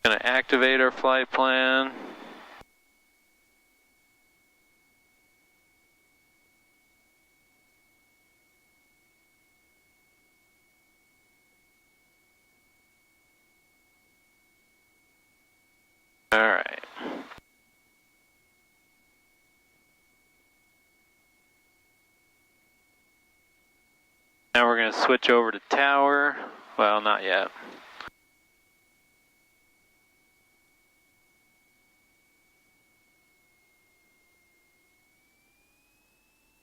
Gonna activate our flight plan. All right. Now we're going to switch over to tower. Well, not yet.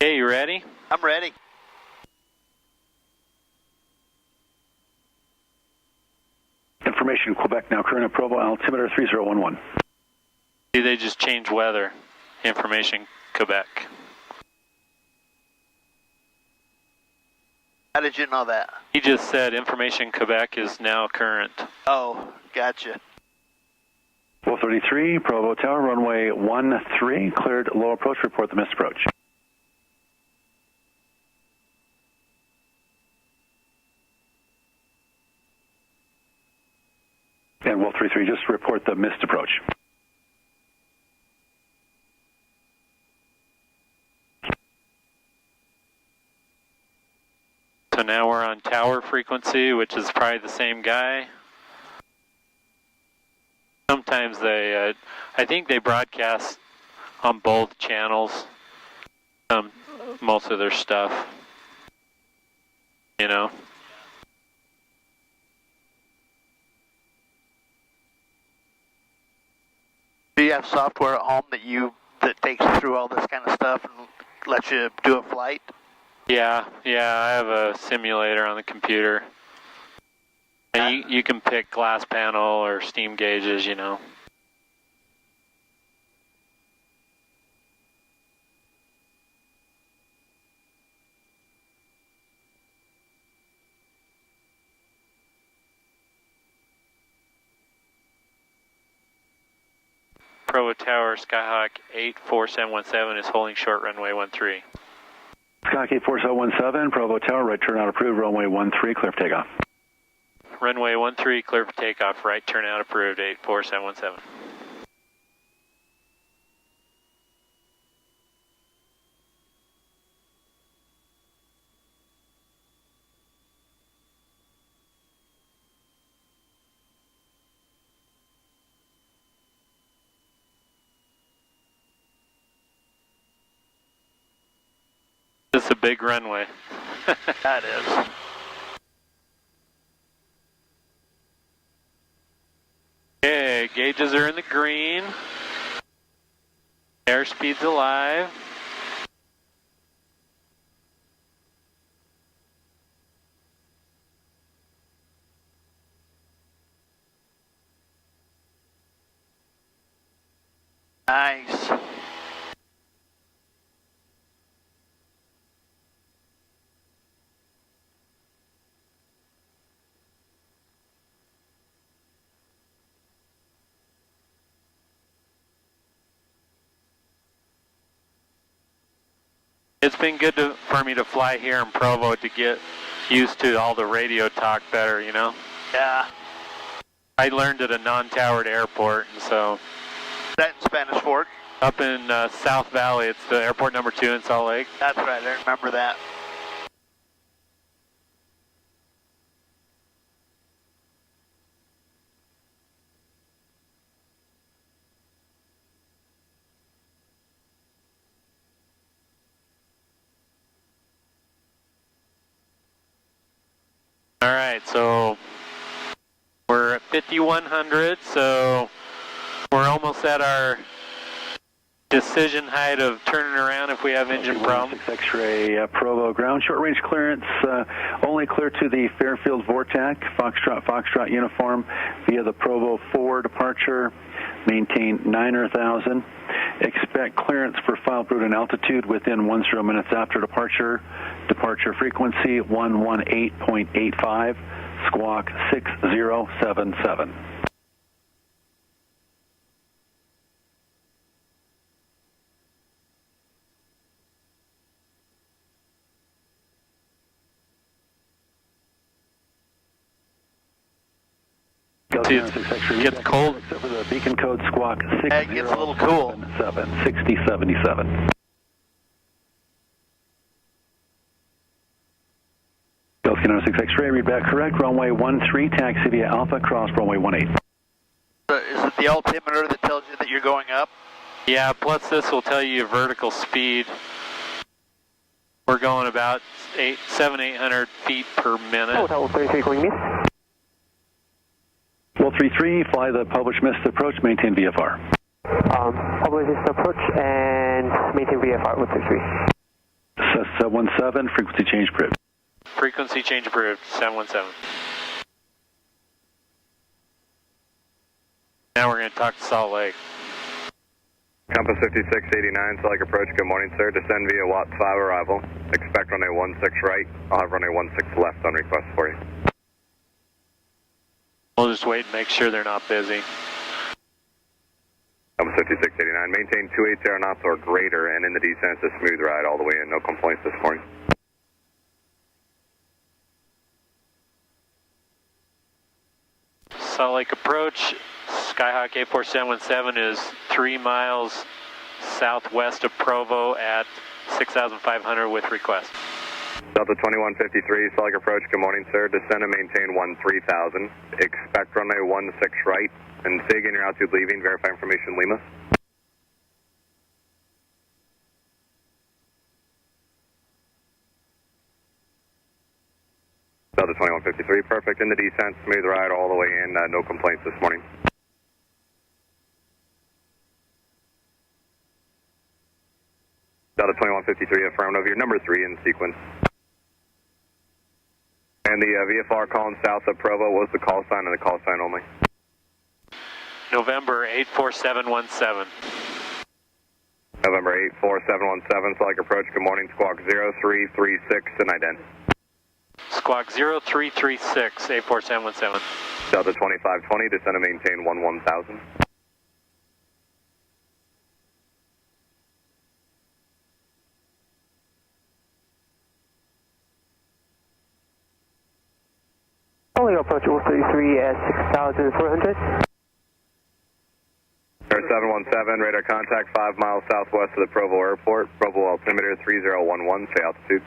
Okay, you ready? I'm ready. Information, Quebec now, current at Provo, altimeter 3011. See, they just changed weather. Information, Quebec. How did you know that? He just said information Quebec is now current. Oh, gotcha. 1233, Provo Tower, runway 13, cleared low approach, report the missed approach. And 1233, just report the missed approach. So now we're on tower frequency, which is probably the same guy. Sometimes they, I think they broadcast on both channels, most of their stuff, you know. Do you have software at home that takes you through all this kind of stuff and lets you do a flight? Yeah, I have a simulator on the computer. And you can pick glass panel or steam gauges, you know. Provo Tower, Skyhawk 84717 is holding short runway 13. Skyhawk 84717, Provo Tower, right turn out approved, runway 13, clear for takeoff. Runway 13, clear for takeoff, right turn out approved, 84717. This is a big runway. That is. Okay, gauges are in the green. Airspeed's alive. Nice. It's been good for me to fly here in Provo to get used to all the radio talk better, you know? Yeah. I learned at a non-towered airport, and so... Is that in Spanish Fork? Up in South Valley, it's the airport number 2 in Salt Lake. That's right, I remember that. All right, so we're at 5100, so we're almost at our decision height of turning around if we have engine problems. X-ray Provo ground short range clearance, only clear to the Fairfield Vortac, Foxtrot uniform via the Provo 4 departure, maintain 9,000. Expect clearance for final route and altitude within 10 minutes after departure. Departure frequency 118.85, squawk 6077. See, it gets cold. Except for the beacon code squawk 60. It gets a little cool. 6077. Delta 96 X-ray, read back correct. Runway 13, taxi via Alpha, cross runway 18. Is it the altimeter that tells you that you're going up? Yeah, plus this will tell you your vertical speed. We're going about 700-800 feet per minute. Hotel 33 going miss. Well, 33, fly the published missed approach, maintain VFR. Publish missed approach and maintain VFR with 33. 717, frequency change approved. Frequency change approved, 717. Now we're going to talk to Salt Lake. Compass 5689, Salt Lake approach, good morning sir. Descend via Watt 5 arrival. Expect runway 16 right. I'll have runway 16 left on request for you. We'll just wait and make sure they're not busy. Compass 5689, maintain 280 knots or greater, and in the descent it's a smooth ride all the way in. No complaints this morning. Salt Lake approach, Skyhawk A4717 is 3 miles southwest of Provo at 6,500 with request. Delta 2153, Salt Lake approach, good morning sir. Descend and maintain 13,000. Expect runway 16 right, and say again your altitude leaving, verify information Lima. Delta 2153, perfect. In the descent, smooth ride all the way in, no complaints this morning. Delta 2153, affirmative, you're number 3 in sequence. And the VFR calling south of Provo, what was the call sign and the call sign only? November 84717. November 84717, Salt Lake approach, good morning, squawk 0336 and ident. Squawk 0336, 84717. Delta 2520, descend and maintain 11,000. Only approach 033 at 6,400. Air 717, radar contact 5 miles southwest of the Provo Airport. Provo altimeter 3011, say altitude.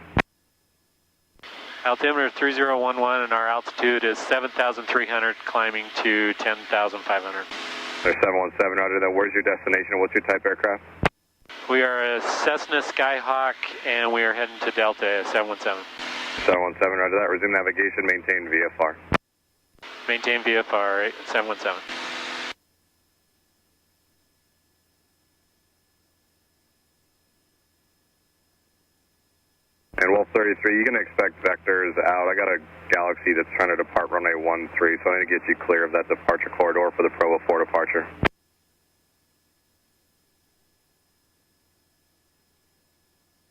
Altimeter 3011 and our altitude is 7,300 climbing to 10,500. Air 717, roger that. Where's your destination? What's your type aircraft? We are a Cessna Skyhawk and we are heading to Delta 717. 717, roger that. Resume navigation, maintain VFR. Maintain VFR 717. And Wolf 33, you're going to expect vectors out. I got a Galaxy that's trying to depart runway 13, so I'm going to get you clear of that departure corridor for the Provo 4 departure.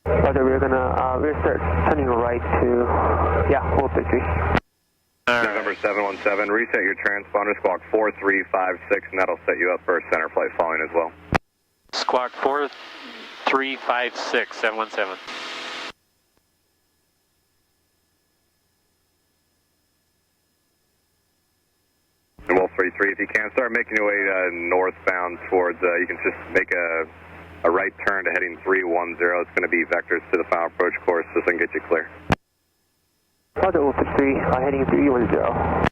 Roger, we're start turning right to, Wolf 33. November 717, reset your transponder, squawk 4356, and that'll set you up for a center flight following as well. Squawk 4356, 717. And Wolf 33, if you can, start making your way northbound towards, you can just make a right turn to heading 310. It's going to be vectors to the final approach course, so this can get you clear. Roger, Wolf 33, heading 310.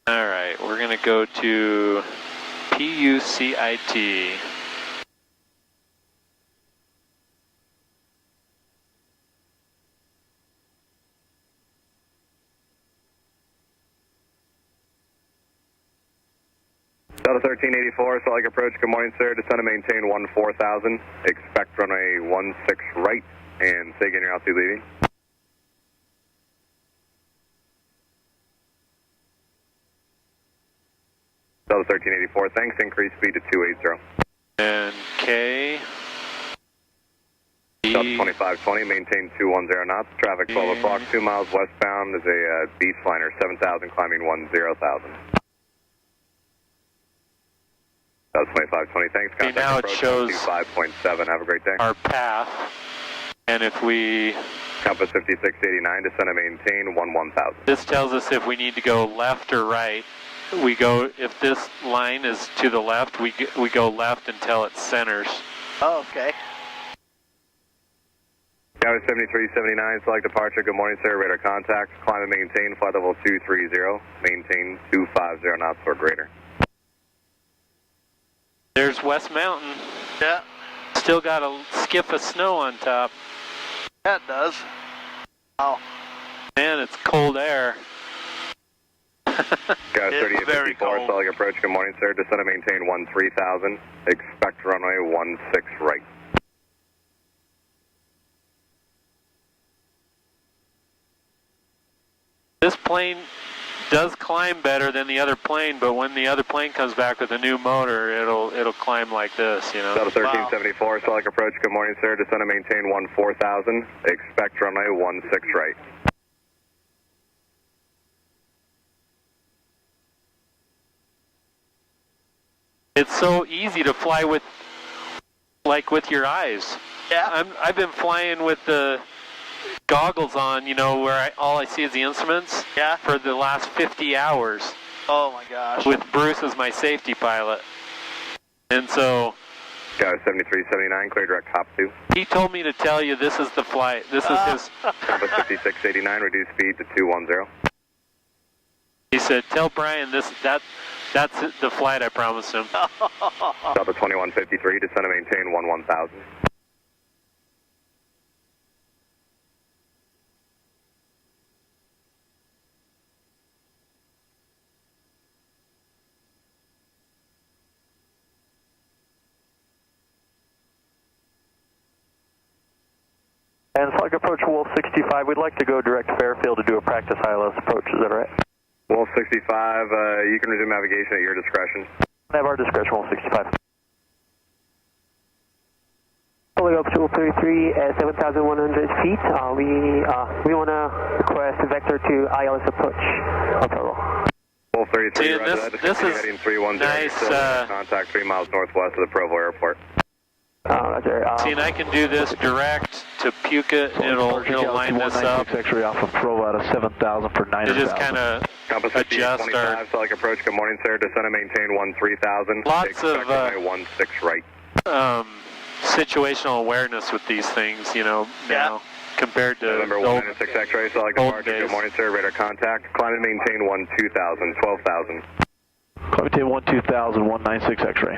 All right, we're going to go to PUCIT. Delta 1384, Salt Lake approach, good morning sir, descend and maintain 14,000, expect runway 16 right, and say again your altitude leading. Delta 1384, thanks, increase speed to 280. And K. Delta 2520, maintain 210 knots, traffic 12 o'clock, 2 miles westbound is a Beachliner, 7,000 climbing 10,000. That was 2520, thanks. Okay, now it shows 5.7, have a great day. our path, and if we Compass 5689, descend and maintain 11,000. This tells us if we need to go left or right. We go, if this line is to the left, we go left until it centers. Oh, okay. Tower 7379, select departure. Good morning, sir. Radar contact. Climb and maintain. Flight level 230. Maintain 250 knots or greater. There's West Mountain. Yeah. Still got a skiff of snow on top. That does. Oh. Man, it's cold air. Tower 3854, select approach. Good morning, sir. Descend and maintain 13,000. Expect runway 16 right. This plane does climb better than the other plane, but when the other plane comes back with a new motor, it'll climb like this, you know. Delta 1374, select approach. Good morning, sir. Descend and maintain 14,000. Expect runway 16 right. It's so easy to fly with, like with your eyes. Yeah. I've been flying with the goggles on, you know, where all I see is the instruments. Yeah. For the last 50 hours. Oh my gosh. With Bruce as my safety pilot. And so Tower 7379, clear direct hop 2. he told me to tell you this is the flight. This is his. Compass 5689, reduce speed to 210. He said, tell Bryan that's the flight I promised him. Delta 2153, descend and maintain 11,000. And Slug approach Wolf 65, we'd like to go direct Fairfield to do a practice ILS approach, is that all right? Wolf 65, you can resume navigation at your discretion. I have our discretion, Wolf 65. Pulling up to 33 at 7,100 feet. We want to request a vector to ILS approach. Wolf 33, See, roger that. this is heading 310. nice. Contact 3 miles northwest of the Provo Airport. Roger. See, and I can do this direct to Puka, and it'll line this up. X-ray off of Provo out of 7,000 for 9,000. To just kind of Compass adjust 25, select approach. Good morning, sir. Descend and maintain 13,000. Lots of, Expect runway 16 right. situational awareness with these things, you know, now compared to November the old, 196 X-ray, select old departure. days. Good morning, sir. Radar contact. Climb and maintain 12,000. 12,000. Climb maintain 12,000, 196 X-ray.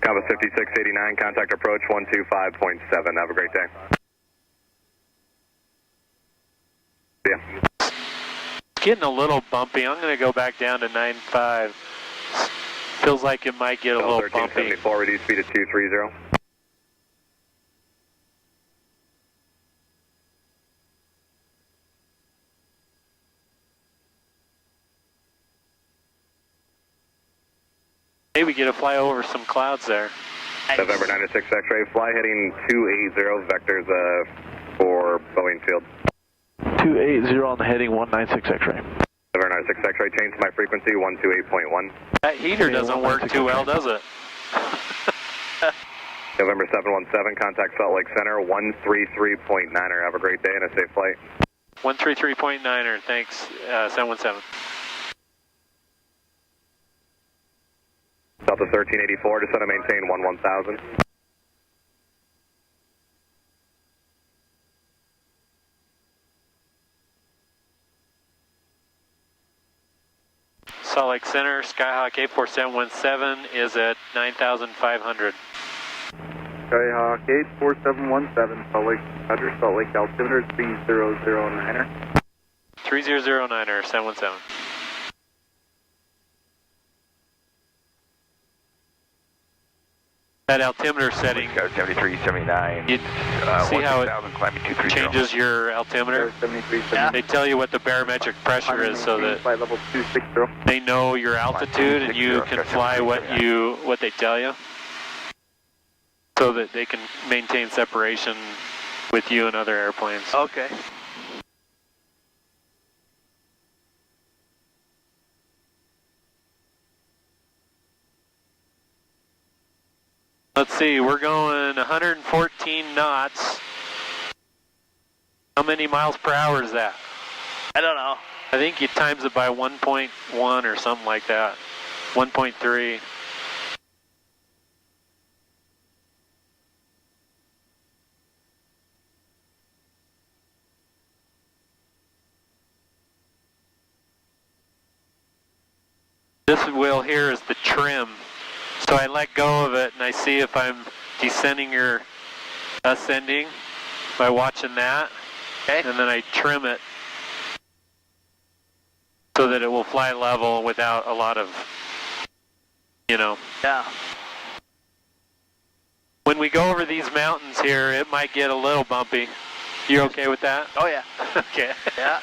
Compass 5689, contact approach 125.7. Have a great day. See ya. It's getting a little bumpy. I'm going to go back down to 9.5. Feels like it might get a little bumpy. 1374, reduce speed to 230. Hey, we get to fly over some clouds there. November 96 X-ray, fly heading 280, vectors for Boeing Field. 280 on the heading, 196 X-ray. November 96 X-ray, change my frequency, 128.1. That heater doesn't work too well, does it? November 717, contact Salt Lake Center, 133.9er. Have a great day and a safe flight. 133.9er, thanks, 717. Delta 1384, descend and maintain 11,000. Salt Lake Center, Skyhawk 84717 is at 9,500. Skyhawk 84717, Salt Lake altimeter 3009er. 3009er, 717. That altimeter setting, 7379. you see how it changes your altimeter? They tell you what the barometric pressure is so that level 260. they know your altitude and you can fly what they tell you, so that they can maintain separation with you and other airplanes. Okay. Let's see, we're going 114 knots. How many miles per hour is that? I don't know. I think you times it by 1.1 or something like that. 1.3. This wheel here is the trim. So I let go of it and I see if I'm descending or ascending by watching that. Okay. And then I trim it so that it will fly level without a lot of, you know. Yeah. When we go over these mountains here, it might get a little bumpy. You okay with that? Oh, yeah. Okay. Yeah.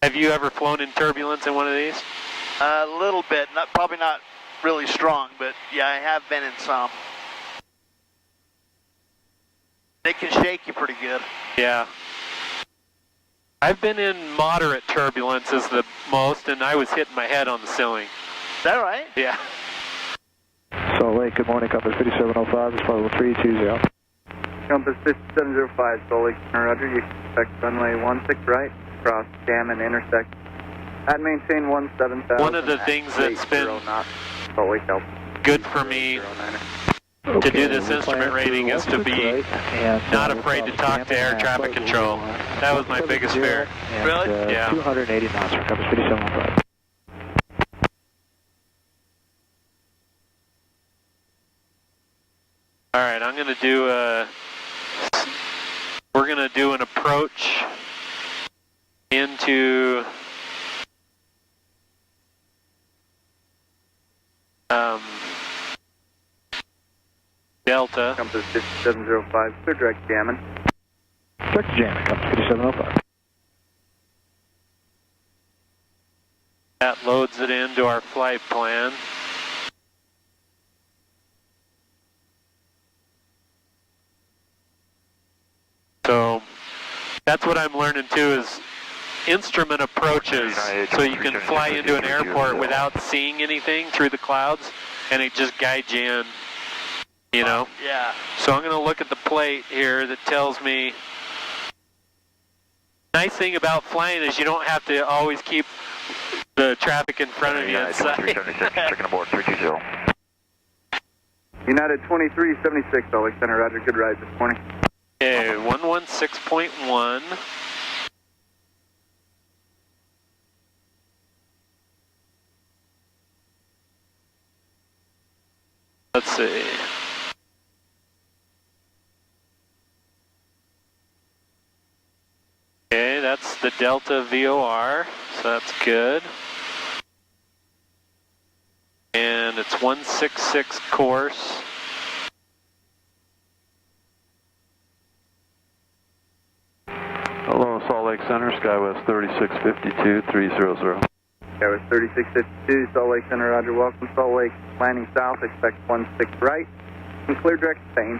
Have you ever flown in turbulence in one of these? A little bit. Probably not really strong, but yeah, I have been in some. They can shake you pretty good. Yeah. I've been in moderate turbulence is the most, and I was hitting my head on the ceiling. Is that right? Yeah. Salt Lake, good morning, Compass 5705, this is Level 320. Compass 5705, Salt Lake, Roger. You can expect runway 16 right, cross jam and intersect. At maintain 17,000. One of the things that's been Salt Lake, good for me to do this instrument rating is to be not afraid to talk to air traffic control. That was my biggest fear. Really? Yeah. 280 knots for Compass 5705. All right, I'm going to do we're going to do an approach into Delta. Compass 5705, clear direct jamming. Direct jamming, Compass 5705. That loads it into our flight plan. So that's what I'm learning too is instrument approaches so you can fly into an airport without seeing anything through the clouds and it just guides you in, you know? Yeah. So I'm going to look at the plate here that tells me. Nice thing about flying is you don't have to always keep the traffic in front of you inside. Checking aboard 320. United 2376, Salt Lake Center, Roger. Good ride this morning. Okay, 116.1. Let's see. Okay, that's the Delta VOR, so that's good. And it's 166 course. Hello, Salt Lake Center, Skywest 3652, 300. Skywest 3652, Salt Lake Center, Roger. Welcome, Salt Lake. Landing south, expect 16 right, and clear direct Spain.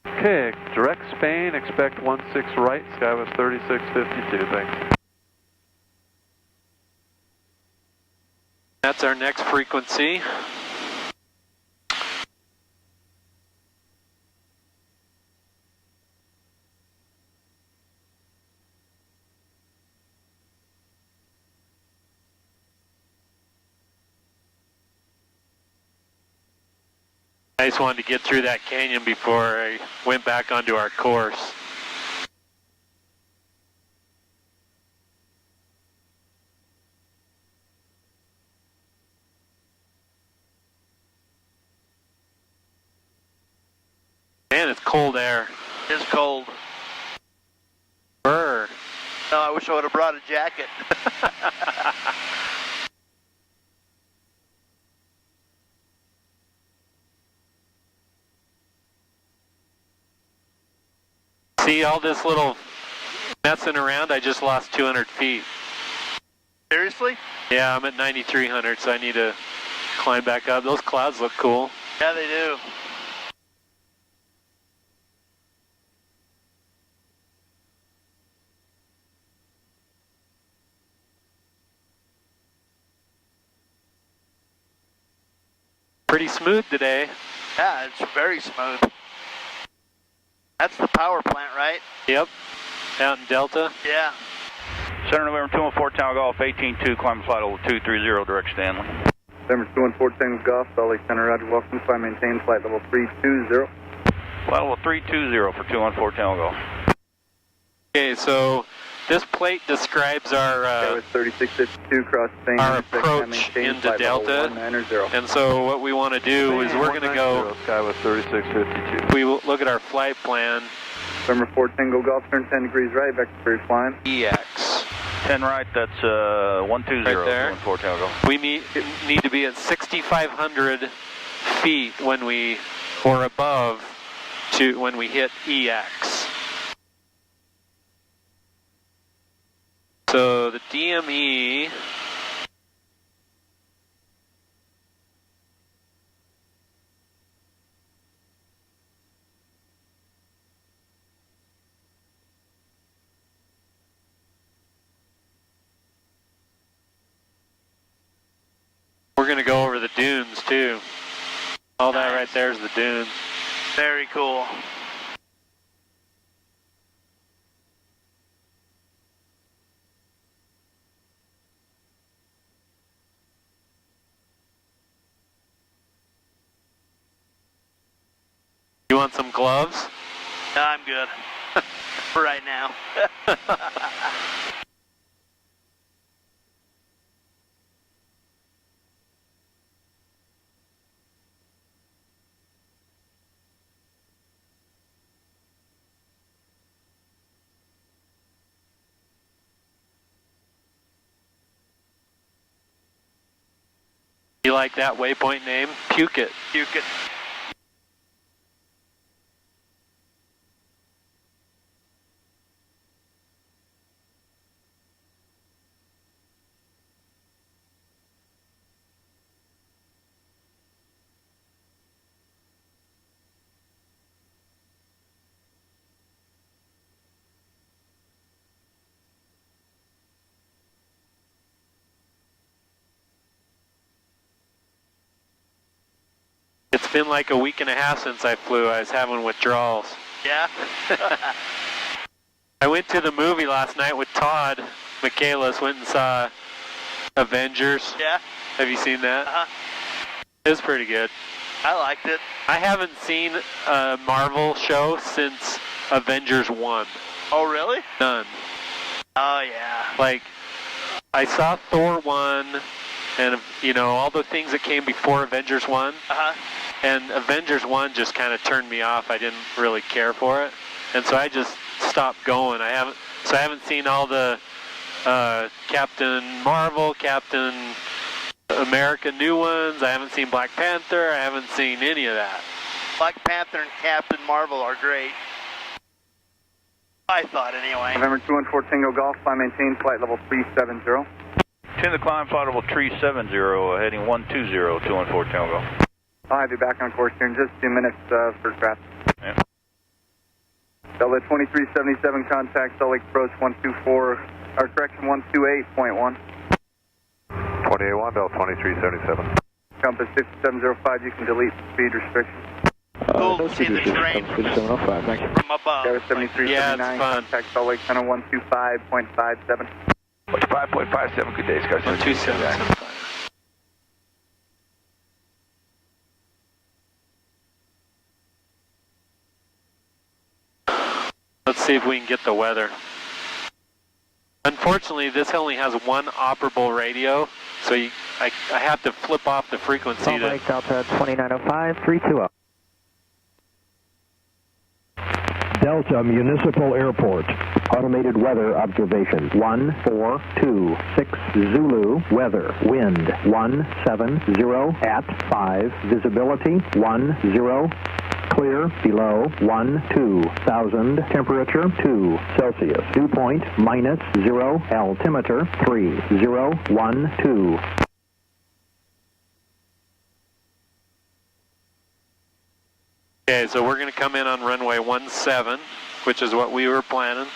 Okay, direct Spain, expect 16 right, Skywest 3652, thanks. That's our next frequency. I just wanted to get through that canyon before I went back onto our course. Man, it's cold air. It's cold. Brr. No, I wish I would have brought a jacket. See all this little messing around? I just lost 200 feet. Seriously? Yeah, I'm at 9,300, so I need to climb back up. Those clouds look cool. Yeah, they do. Pretty smooth today. Yeah, it's very smooth. That's the power plant, right? Yep. Out in Delta. Yeah. Center November 214 Tango Golf, 18-2, climb flight level 230, direct Stanley. November 214 Tango Golf, Salt Lake Center, Roger, welcome, climb maintain flight level 320. Flight level 320 for 214 Tango Golf. Okay, so this plate describes our 3652 cross same our approach into Delta. And so what we want to do is we're going to go. Sky with 3652. We will look at our flight plan. November 4 Tango Golf, turn 10 degrees right, vector free flying. EX. 10 right, that's 120, Right there. 214 Tango Golf. We need to be at 6,500 feet when we, or above, when we hit EX. So the DME we're going to go over the dunes too. All that right there is the dunes. Very cool. You want some gloves? No, I'm good. For right now. You like that waypoint name? Puke it. Puke it. It's been like a week and a half since I flew. I was having withdrawals. Yeah? I went to the movie last night with Todd. Michaelis went and saw Avengers. Yeah? Have you seen that? Uh-huh. It was pretty good. I liked it. I haven't seen a Marvel show since Avengers 1. Oh, really? None. Oh, yeah. Like, I saw Thor 1 and, you know, all the things that came before Avengers 1. Uh-huh. And Avengers 1 just kind of turned me off. I didn't really care for it. And so I just stopped going. I haven't seen all the Captain Marvel, Captain America new ones. I haven't seen Black Panther. I haven't seen any of that. Black Panther and Captain Marvel are great. I thought anyway. November 214 Tango Golf, fly maintain flight level 370. 10 to climb, flight level 370, heading 120, 214 Tango Golf. I'll have you back on course here in just a few minutes for traffic. Yeah. Delta 2377, contact Salt Lake approach 124, or correction 128.1. 28-1, Delta 2377. Compass 5705, you can delete speed restriction. Cool to see the terrain from above. Delta 7379, Yeah, it's fun. contact Salt Lake Center 125.57. 5.57, good day, Sky. 12775. Let's see if we can get the weather. Unfortunately, this only has one operable radio, so I have to flip off the frequency. Salt Lake Delta 2905, 320. Delta Municipal Airport. Automated weather observation. 142 Zulu. Weather. Wind 170 at 5. Visibility 10. Clear below 12,000. Temperature 2 Celsius. Dew point -0. Altimeter 3012. Okay, so we're going to come in on runway 17, which is what we were planning.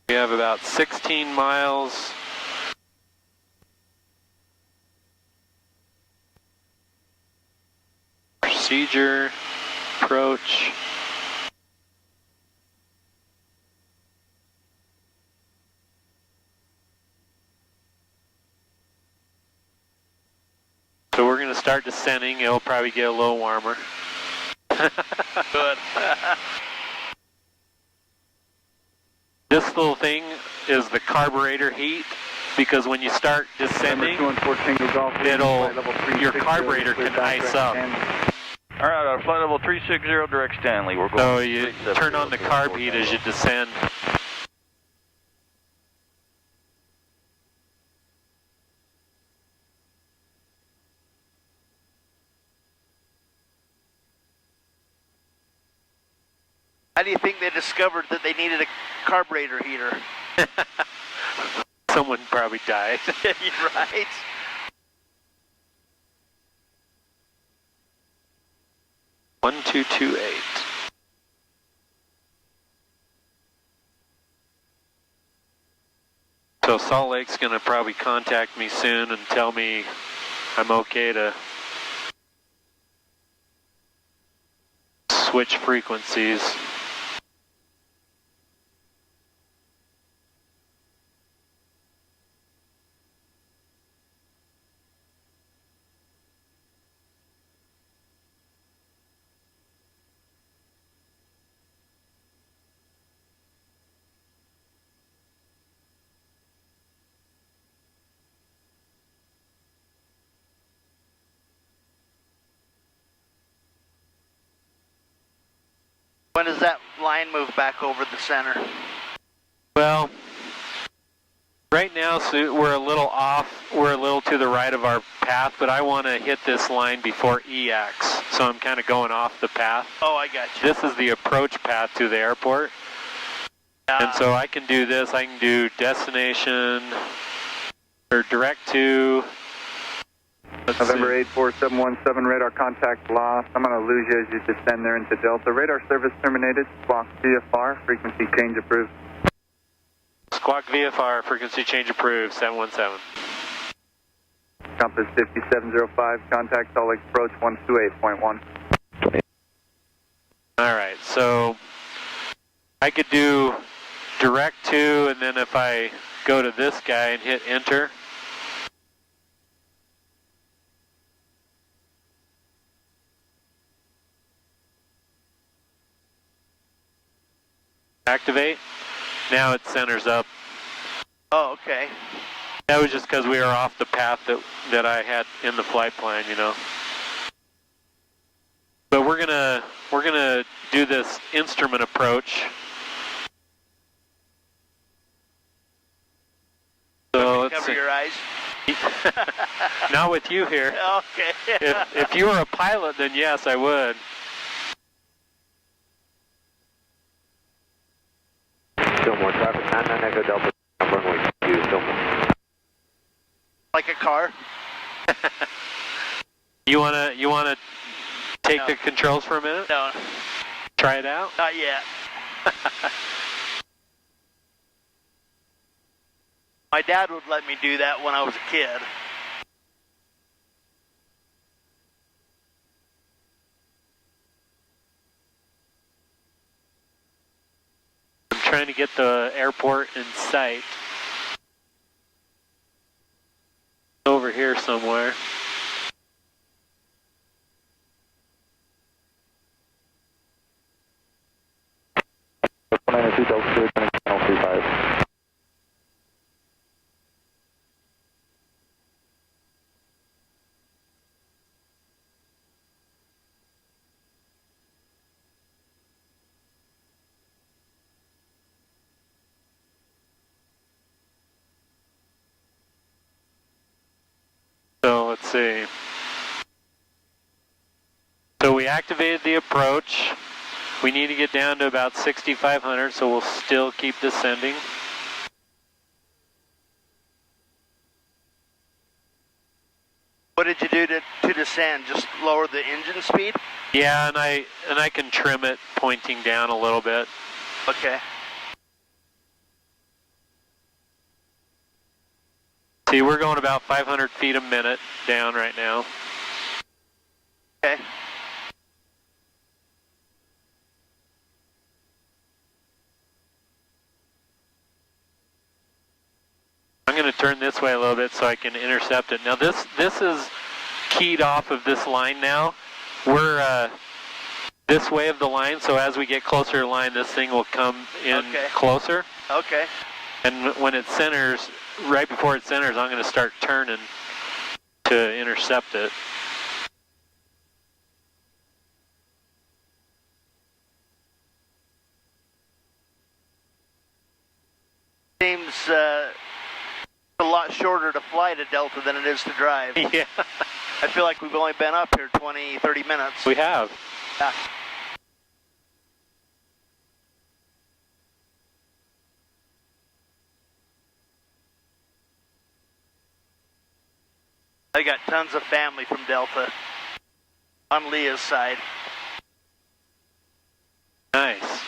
We have about about 16 miles. Procedure, approach. So we're going to start descending. It'll probably get a little warmer. Good. This little thing is the carburetor heat, because when you start descending, your carburetor can ice up. All right, flight level 360, direct Stanley. We're going. So you turn on the carb heat as you descend. How do you think they discovered that they needed a carburetor heater? Someone probably died. You're right. One, 228. So Salt Lake's going to probably contact me soon and tell me I'm okay to switch frequencies. When does that line move back over the center? Well, right now so we're a little off, we're a little to the right of our path, but I want to hit this line before EX, so I'm kind of going off the path. Oh, I got you. This is the approach path to the airport, and so I can do this, I can do destination, or direct to, November 84717, radar contact lost. I'm going to lose you as you descend there into Delta. Radar service terminated. Squawk VFR, frequency change approved. Squawk VFR, frequency change approved, 717. Compass 5705, contact Salt Lake approach 128.1. Alright, so I could do direct to, and then if I go to this guy and hit enter, activate. Now it centers up. Oh, okay. That was just because we were off the path that I had in the flight plan, you know. But we're gonna do this instrument approach. So let's cover see. your eyes. Not with you here. Okay. If you were a pilot, then yes, I would. Fillmore traffic, 99 Echo Delta, runway 2, Fillmore. Like a car? You wanna take the controls for a minute? No, Try it out? not yet. My dad would let me do that when I was a kid. I'm trying to get the airport in sight. Over here somewhere. So let's see. So we activated the approach. We need to get down to about 6,500, so we'll still keep descending. What did you do to descend? Just lower the engine speed? Yeah, and I can trim it pointing down a little bit. Okay. See, we're going about 500 feet a minute down right now. Okay. I'm going to turn this way a little bit so I can intercept it. Now this is keyed off of this line now. We're this way of the line, so as we get closer to the line, this thing will come in closer. Okay. And when it centers, right before it centers, I'm going to start turning to intercept it. Seems a lot shorter to fly to Delta than it is to drive. Yeah. I feel like we've only been up here 20, 30 minutes. We have. Yeah. I got tons of family from Delta on Leah's side. Nice.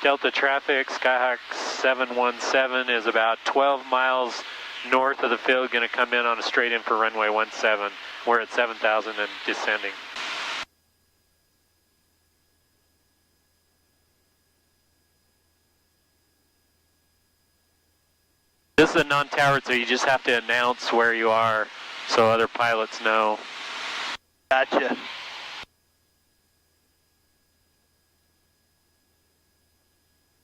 Delta traffic, Skyhawk 717 is about 12 miles north of the field, going to come in on a straight in for runway 17. We're at 7,000 and descending. This is a non-towered, so you just have to announce where you are so other pilots know. Gotcha.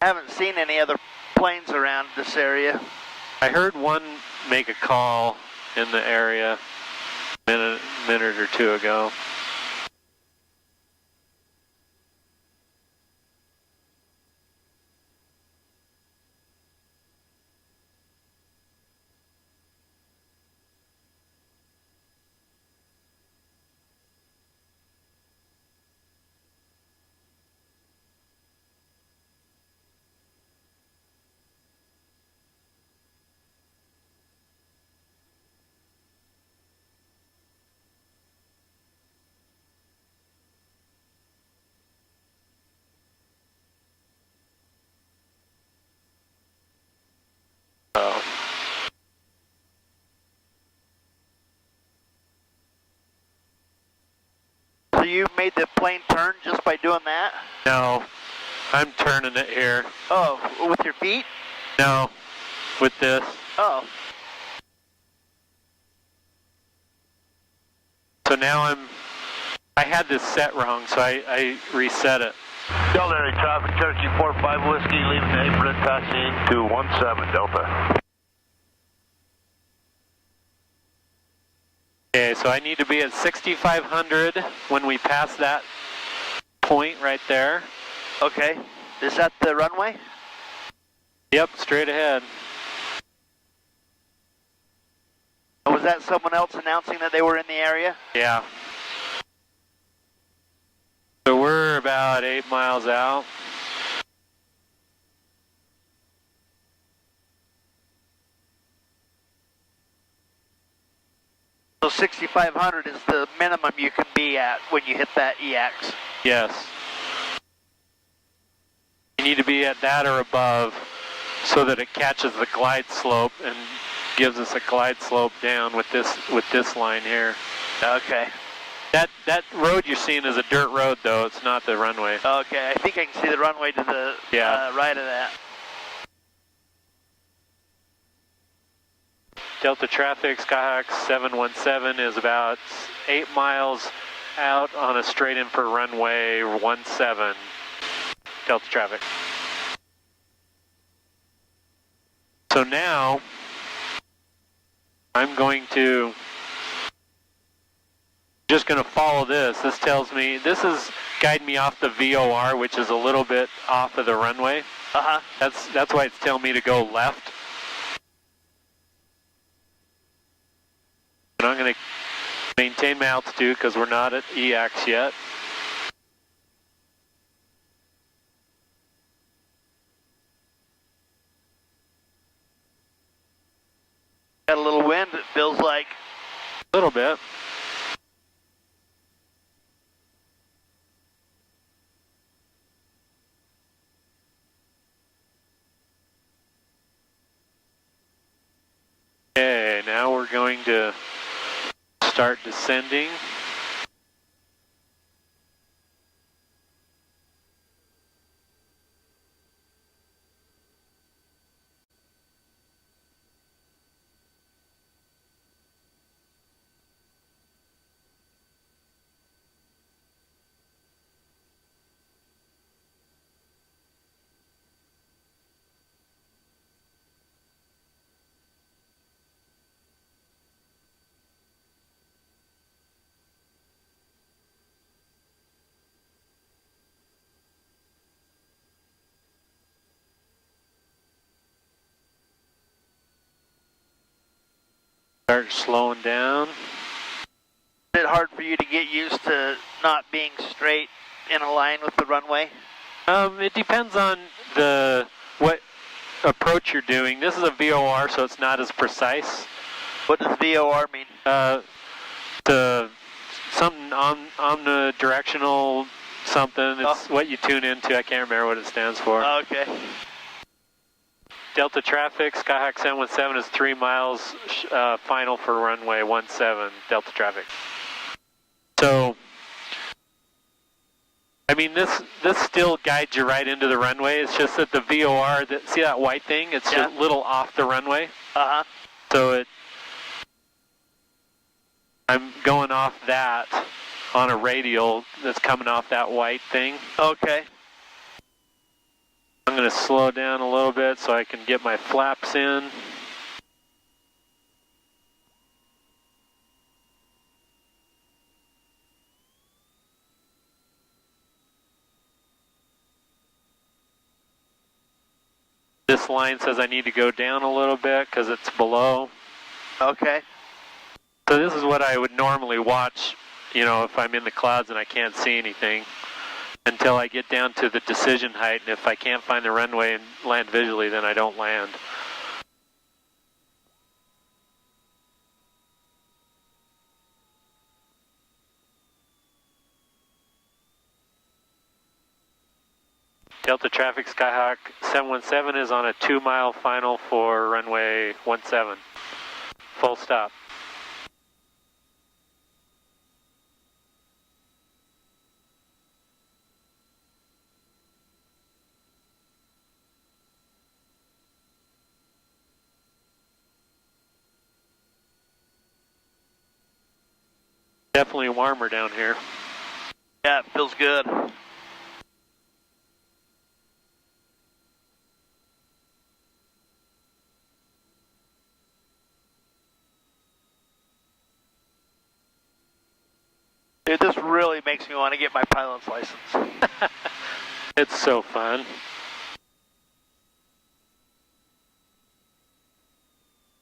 Haven't seen any other planes around this area. I heard one make a call in the area a minute or two ago. So you made the plane turn just by doing that? No, I'm turning it here. Oh, with your feet? No, with this. Oh. So now I had this set wrong, so I reset it. Delta area traffic, Cherokee 45 Whiskey, leaving the apron, passing to 17 Delta. Okay, so I need to be at 6,500 when we pass that point right there. Okay. Is that the runway? Yep, straight ahead. Was that someone else announcing that they were in the area? Yeah. So we're about 8 miles out. So 6,500 is the minimum you can be at when you hit that EX? Yes. You need to be at that or above so that it catches the glide slope and gives us a glide slope down with this line here. Okay. That road you're seeing is a dirt road, though. It's not the runway. Okay, I think I can see the runway to the right of that. Delta traffic, Skyhawk 717 is about 8 miles out on a straight in for runway 17. Delta traffic. So now I'm just going to follow this. This tells me, this is guiding me off the VOR, which is a little bit off of the runway. Uh-huh. That's why it's telling me to go left. And I'm going to maintain my altitude because we're not at EX yet. Got a little wind, it feels like. A little bit. to start descending. Start slowing down. Is it hard for you to get used to not being straight in a line with the runway? It depends on what approach you're doing. This is a VOR, so it's not as precise. What does VOR mean? Something omnidirectional something. It's what you tune into. I can't remember what it stands for. Okay. Delta traffic, Skyhawk 717 is 3 miles final for runway 17, Delta traffic. So, I mean, this still guides you right into the runway. It's just that the VOR, see that white thing? It's just a little off the runway. Uh-huh. So I'm going off that on a radial that's coming off that white thing. Okay. I'm going to slow down a little bit so I can get my flaps in. This line says I need to go down a little bit because it's below. Okay. So this is what I would normally watch, you know, if I'm in the clouds and I can't see anything, until I get down to the decision height, and if I can't find the runway and land visually, then I don't land. Delta traffic, Skyhawk 717 is on a 2-mile final for runway 17. Full stop. Definitely warmer down here. Yeah, it feels good. Dude, this really makes me want to get my pilot's license. It's so fun.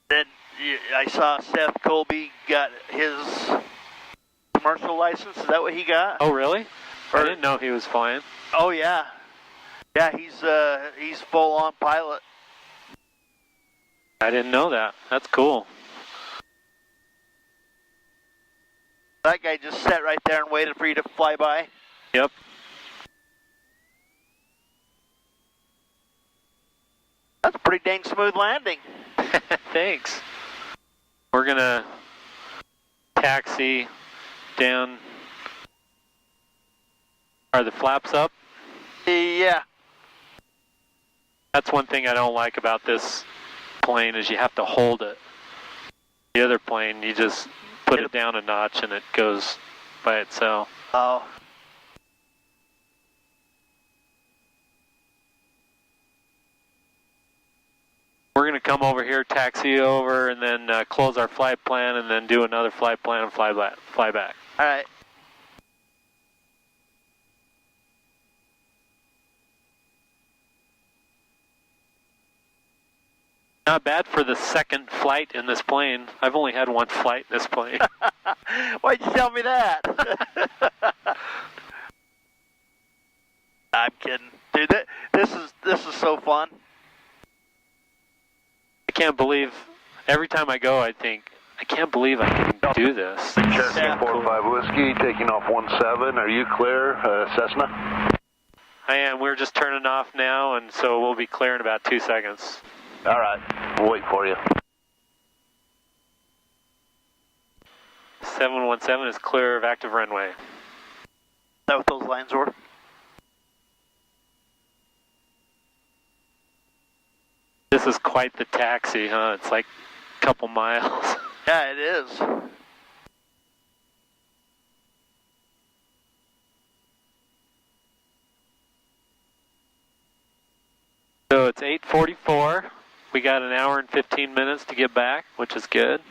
Then I saw Seth Colby got his commercial license. Is that what he got? Oh, really? I didn't know he was flying. Oh, yeah. Yeah, he's full-on pilot. I didn't know that. That's cool. That guy just sat right there and waited for you to fly by. Yep. That's a pretty dang smooth landing. Thanks. We're going to taxi down. Are the flaps up? Yeah. That's one thing I don't like about this plane is you have to hold it. The other plane, you just put it down a notch and it goes by itself. Oh. We're going to come over here, taxi over, and then close our flight plan, and then do another flight plan and fly back. All right. Not bad for the second flight in this plane. I've only had one flight in this plane. Why'd you tell me that? I'm kidding. Dude, this is so fun. I can't believe, every time I go, I think, I can't believe I can do this. Cherokee 45 Whiskey, taking off 17. Are you clear, Cessna? I am. We're just turning off now, and so we'll be clear in about 2 seconds. All right, we'll wait for you. 717 is clear of active runway. Is that what those lines were? This is quite the taxi, huh? It's like a couple miles. Yeah, it is. So it's 8:44. We got an hour and 15 minutes to get back, which is good.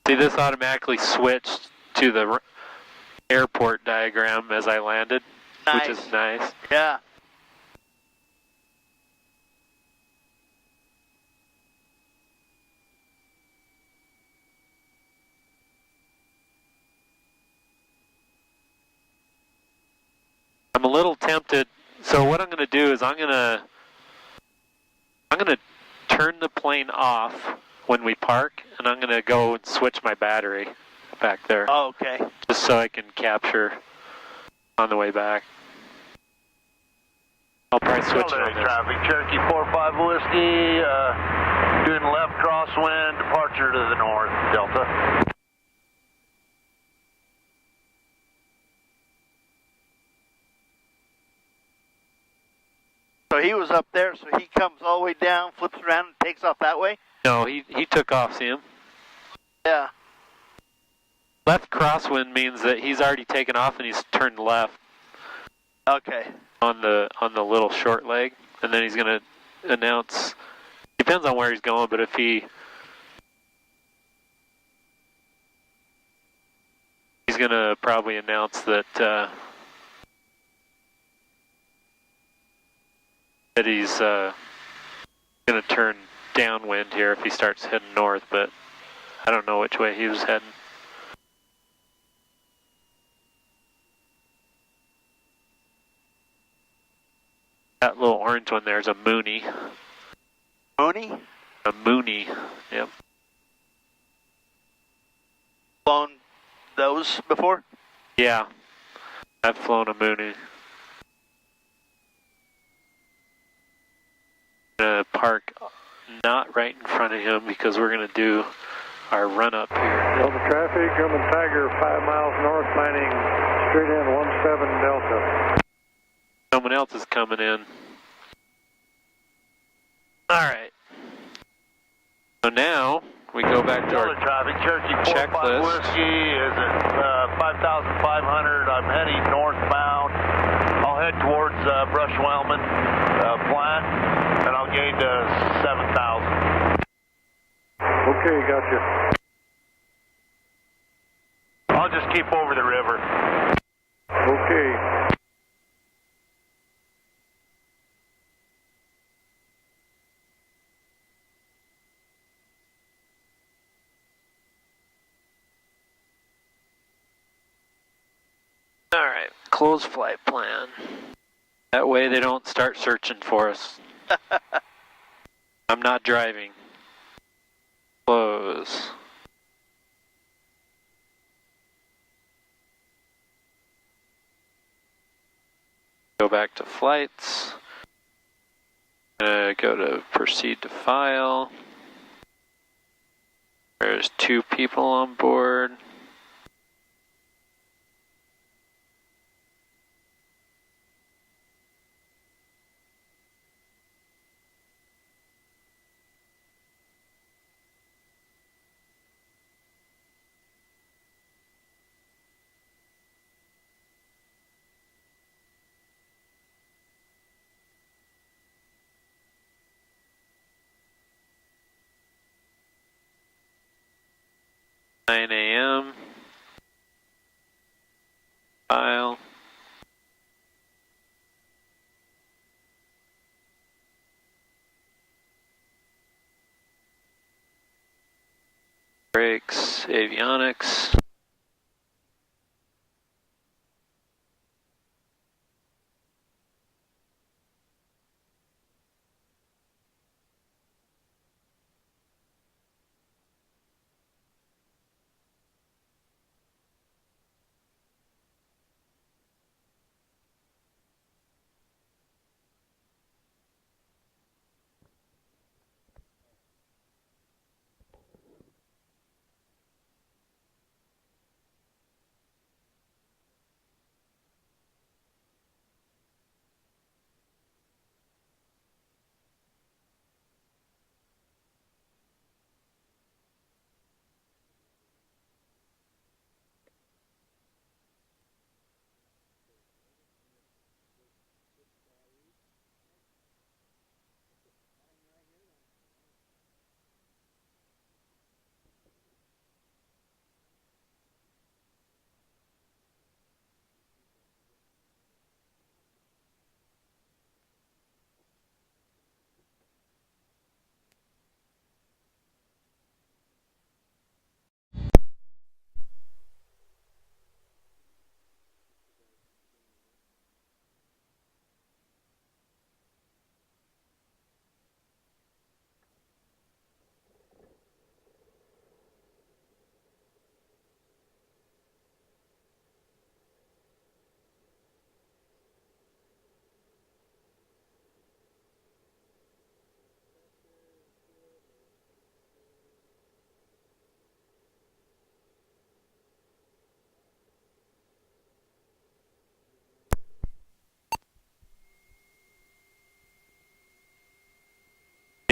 See, this automatically switched to the airport diagram as I landed, Nice. which is nice. Yeah. I'm a little tempted. So what I'm going to do is I'm going to turn the plane off when we park, and I'm going to go and switch my battery back there. Oh, okay. Just so I can capture on the way back. I'll probably switch it on this. Traffic, Cherokee 45 Whiskey, doing left crosswind, departure to the north, Delta. So he was up there, so he comes all the way down, flips around, and takes off that way? No, he took off, see him? Yeah. Left crosswind means that he's already taken off and he's turned left. Okay. On the little short leg, and then he's going to announce, depends on where he's going, but if he's going to probably announce that that he's going to turn downwind here if he starts heading north, but I don't know which way he was heading. That little orange one there is a Mooney. Mooney? A Mooney, yep. Flown those before? Yeah, I've flown a Mooney. Gonna park not right in front of him because we're gonna do our run up here. Delta traffic, German Tiger, 5 miles north, landing straight in 17 Delta. Someone else is coming in. Alright. So now we go back to our traffic, Cherokee 45 checklist. Whiskey is at 5,500. I'm heading northbound. I'll head towards Brush Wellman Plant, and I'll gain to 7,000. Okay, gotcha. I'll just keep over the river. Okay. Alright, close flight plan. That way they don't start searching for us. I'm not driving. Close. Go back to flights. Go to proceed to file. There's 2 people on board. AM. File. Brakes, avionics.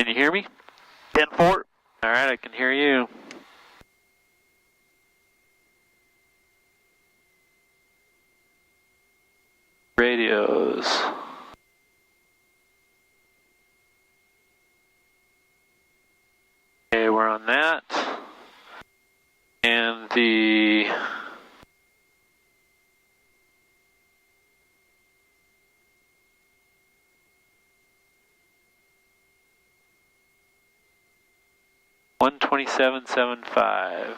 Can you hear me? 10-4. All right, I can hear you. Radios. Okay, we're on that. And the $127.75.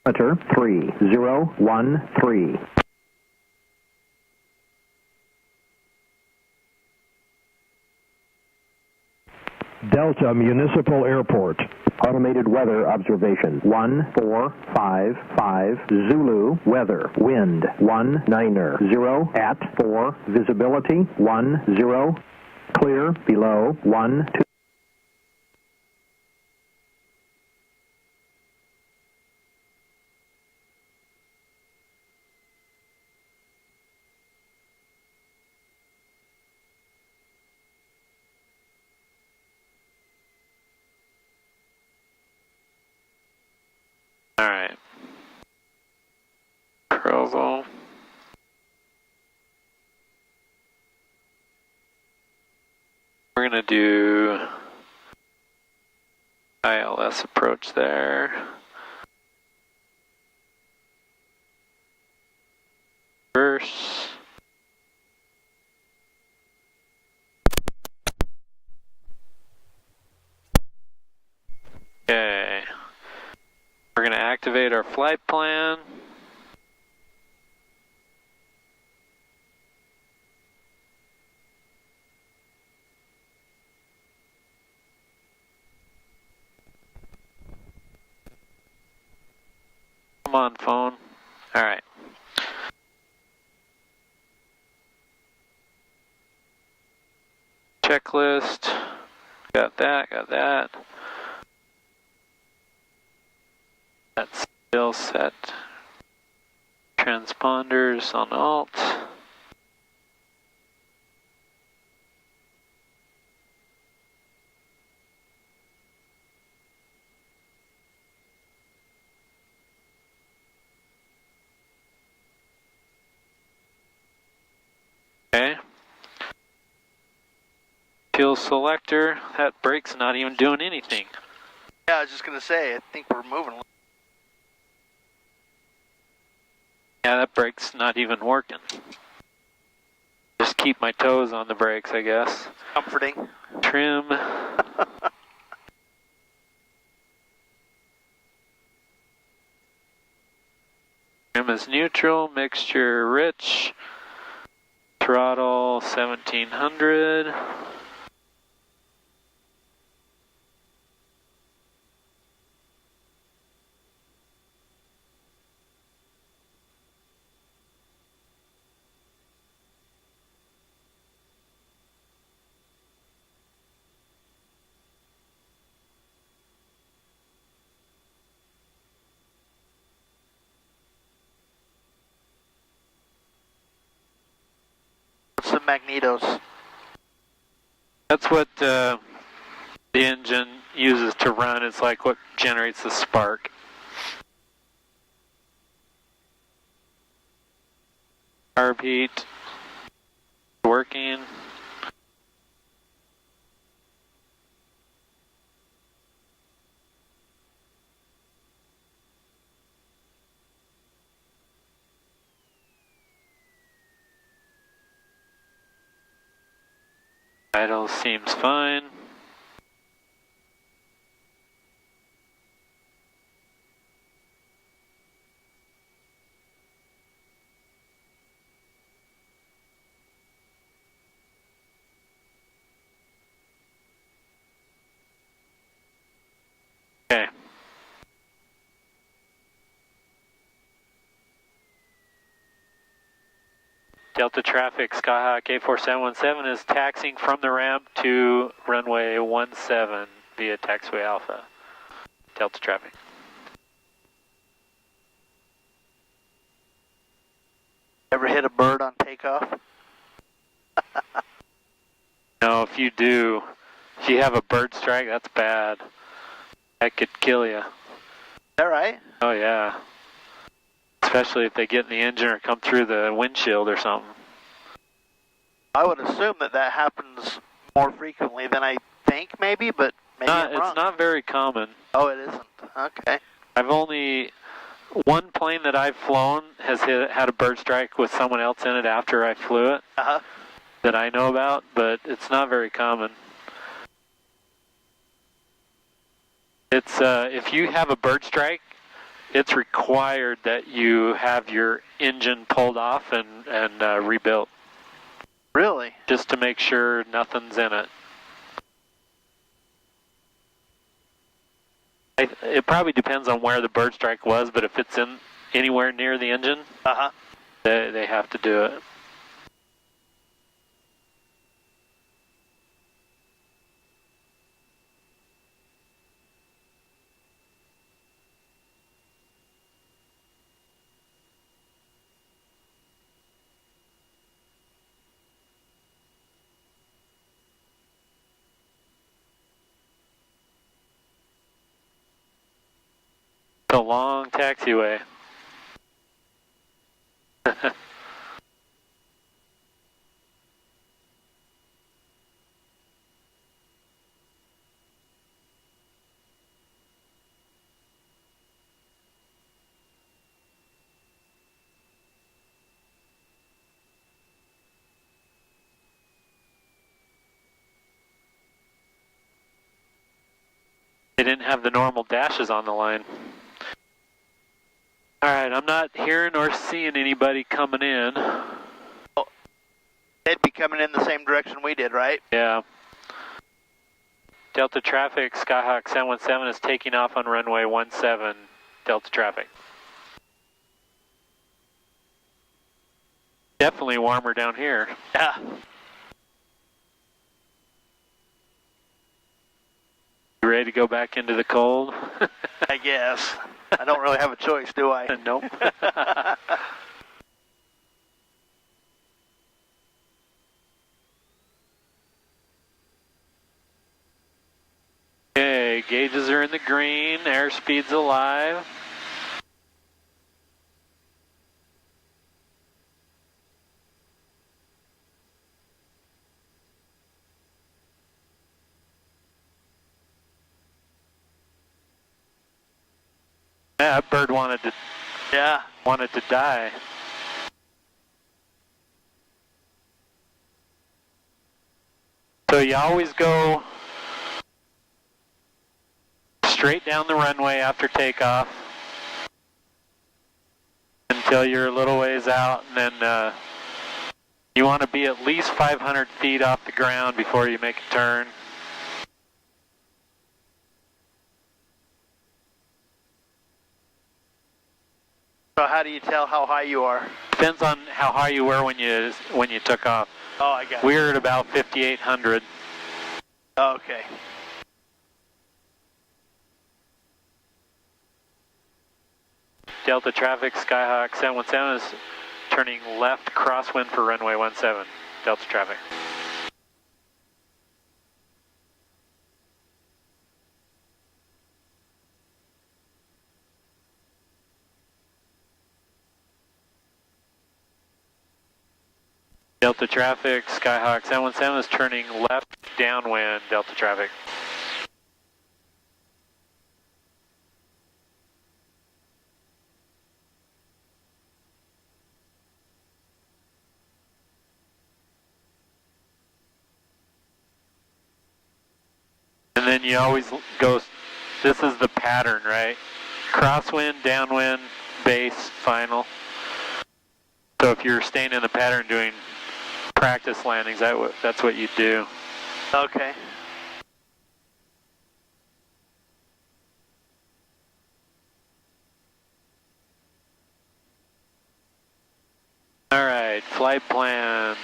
Enter 3013. Delta Municipal Airport. Automated weather observation 1455 Zulu weather wind 190 at 4 visibility 10 clear below 12. All right. Provo. We're going to do ILS approach there. Reverse. Okay. We're going to activate our flight plan. Come on, phone. All right. Checklist. Got that, got that. That's still set. Transponders on alt. Okay. Fuel selector. That brake's not even doing anything. Yeah, I was just going to say, I think we're moving. Yeah, that brake's not even working. Just keep my toes on the brakes, I guess. Comforting. Trim. Trim is neutral, mixture rich. Throttle 1700. Some magnetos. That's what the engine uses to run. It's like what generates the spark. Carb heat. Working. Idle seems fine. Okay. Delta traffic, Skyhawk A4717 is taxiing from the ramp to runway 17 via taxiway Alpha. Delta traffic. Ever hit a bird on takeoff? No, if you do, if you have a bird strike, that's bad. That could kill you. Is that right? Oh, yeah. Especially if they get in the engine or come through the windshield or something. I would assume that that happens more frequently than I think, maybe, but maybe I'm wrong. It's not very common. Oh, it isn't. Okay. One plane that I've flown has had a bird strike with someone else in it after I flew it that I know about, but it's not very common. It's if you have a bird strike, it's required that you have your engine pulled off and rebuilt. Really? Just to make sure nothing's in it. It probably depends on where the bird strike was, but if it's in anywhere near the engine, they have to do it. It's a long taxiway. They didn't have the normal dashes on the line. Alright, I'm not hearing or seeing anybody coming in. Oh, they'd be coming in the same direction we did, right? Yeah. Delta traffic, Skyhawk 717 is taking off on runway 17, Delta traffic. Definitely warmer down here. Yeah. You ready to go back into the cold? I guess. I don't really have a choice, do I? Nope. Okay, gauges are in the green, airspeed's alive. Yeah, that bird wanted to die. So you always go straight down the runway after takeoff until you're a little ways out, and then you want to be at least 500 feet off the ground before you make a turn. So how do you tell how high you are? Depends on how high you were when you took off. Oh, I got it. We're at about 5,800. Okay. Delta traffic, Skyhawk 717 is turning left crosswind for runway 17. Delta traffic. Delta traffic, Skyhawk 717 is turning left downwind, Delta traffic. And then you always go, this is the pattern, right? Crosswind, downwind, base, final. So if you're staying in the pattern doing practice landings, that's what you do. Okay. All right, flight plan.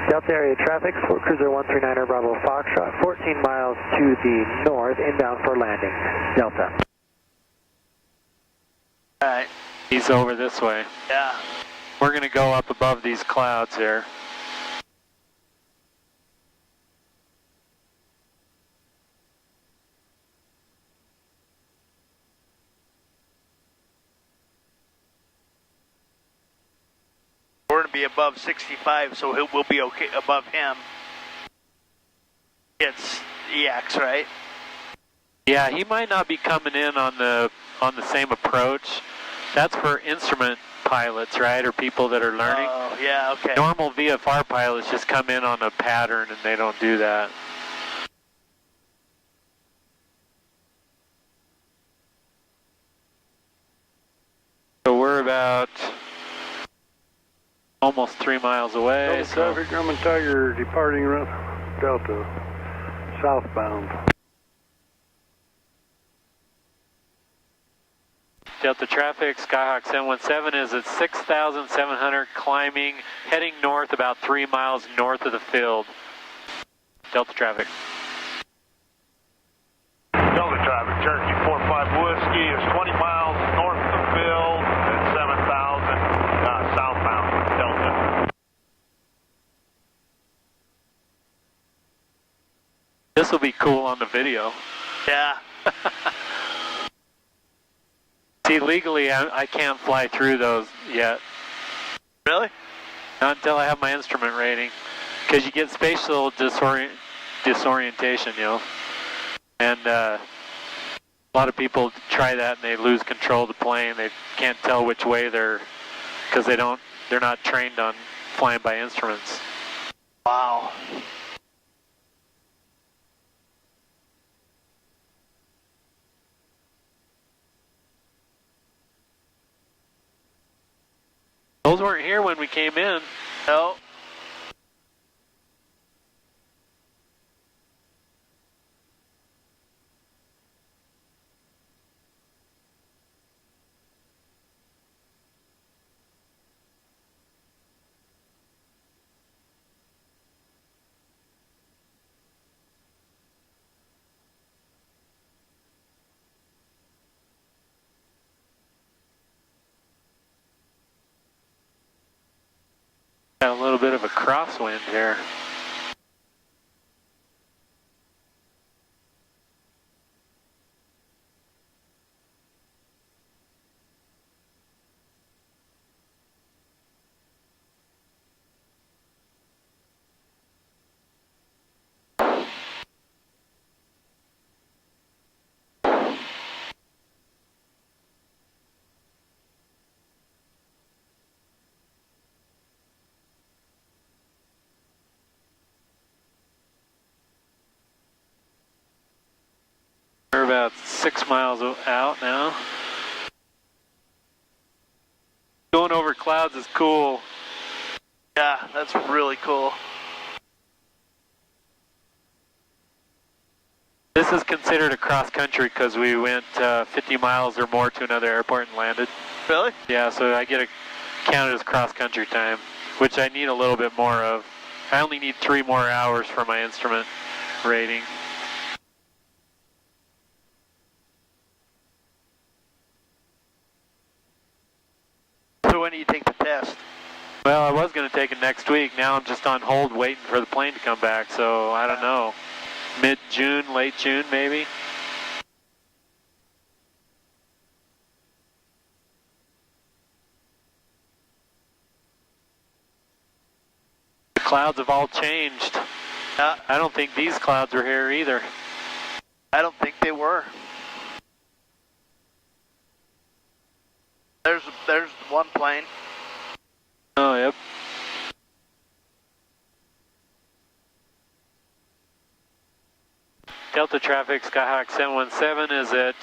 Delta area traffic, cruiser 139er Bravo Foxtrot, 14 miles to the north, inbound for landing. Delta. All right. He's over this way. Yeah. We're going to go up above these clouds here. We're going to be above 65, so we'll be okay above him. It's EX, right? Yeah, he might not be coming in on the same approach. That's for instrument pilots, right, or people that are learning. Oh, yeah, okay. Normal VFR pilots just come in on a pattern, and they don't do that. So we're about almost 3 miles away. Delta traffic, Grumman Tiger departing Delta, southbound. Delta traffic, Skyhawk 717 is at 6,700, climbing, heading north about 3 miles north of the field. Delta traffic. Delta traffic, Cherokee 45 Whiskey is 20 miles north of the field at 7,000 southbound, Delta. This will be cool on the video. Yeah. See, legally, I can't fly through those yet. Really? Not until I have my instrument rating. Because you get spatial disorientation, you know. And a lot of people try that and they lose control of the plane. They can't tell which way because they're not trained on flying by instruments. Wow. Those weren't here when we came in. No. Got a little bit of a crosswind here. We're about 6 miles out now. Going over clouds is cool. Yeah, that's really cool. This is considered a cross country because we went 50 miles or more to another airport and landed. Really? Yeah, so I get counted as cross country time, which I need a little bit more of. I only need 3 more hours for my instrument rating. So when do you take the test? Well, I was going to take it next week. Now I'm just on hold waiting for the plane to come back, so I don't know. Mid-June, late June, maybe? The clouds have all changed. I don't think these clouds were here either. I don't think they were. There's one plane. Oh, yep. Delta traffic, Skyhawk 717 is at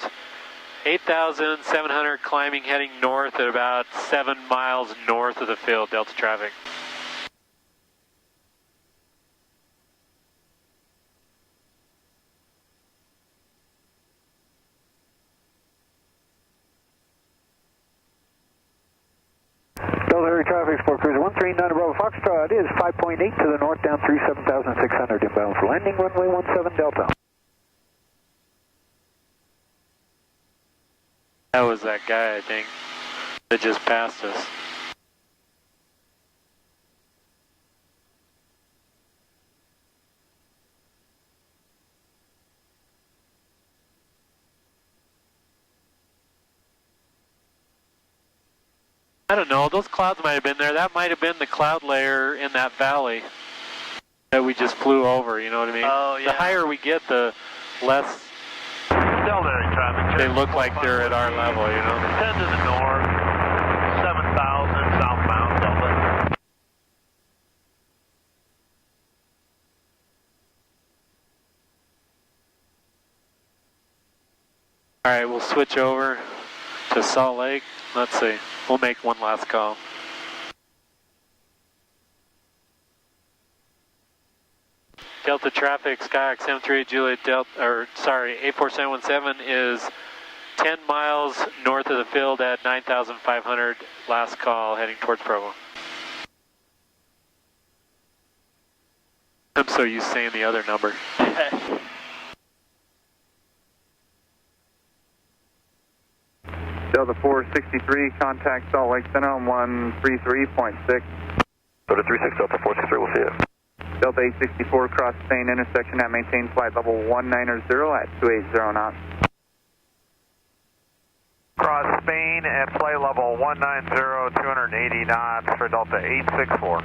8,700, climbing, heading north at about 7 miles north of the field, Delta traffic. Delta traffic, Sport Cruiser 139 Bravo Foxtrot is 5.8 to the north, down through 7,600, inbound for landing, runway 17 Delta. That was that guy, I think, that just passed us. I don't know, those clouds might have been there. That might have been the cloud layer in that valley that we just flew over, you know what I mean? Oh, yeah. The higher we get, the less Delta traffic. they look like they're at our level, you know? 10 to the north, 7,000 southbound Delta. All right, we'll switch over to Salt Lake. Let's see. We'll make one last call. Delta traffic, Skyhawk 738 Juliet Delta, or sorry, 84717 is 10 miles north of the field at 9,500. Last call, heading towards Provo. I'm so used to saying the other number. Delta 463, contact Salt Lake Center on 133.6. Go to 36 Delta 463, we'll see you. Delta 864, cross Spain intersection at maintain flight level 190 at 280 knots. Cross Spain at flight level 190, 280 knots for Delta 864.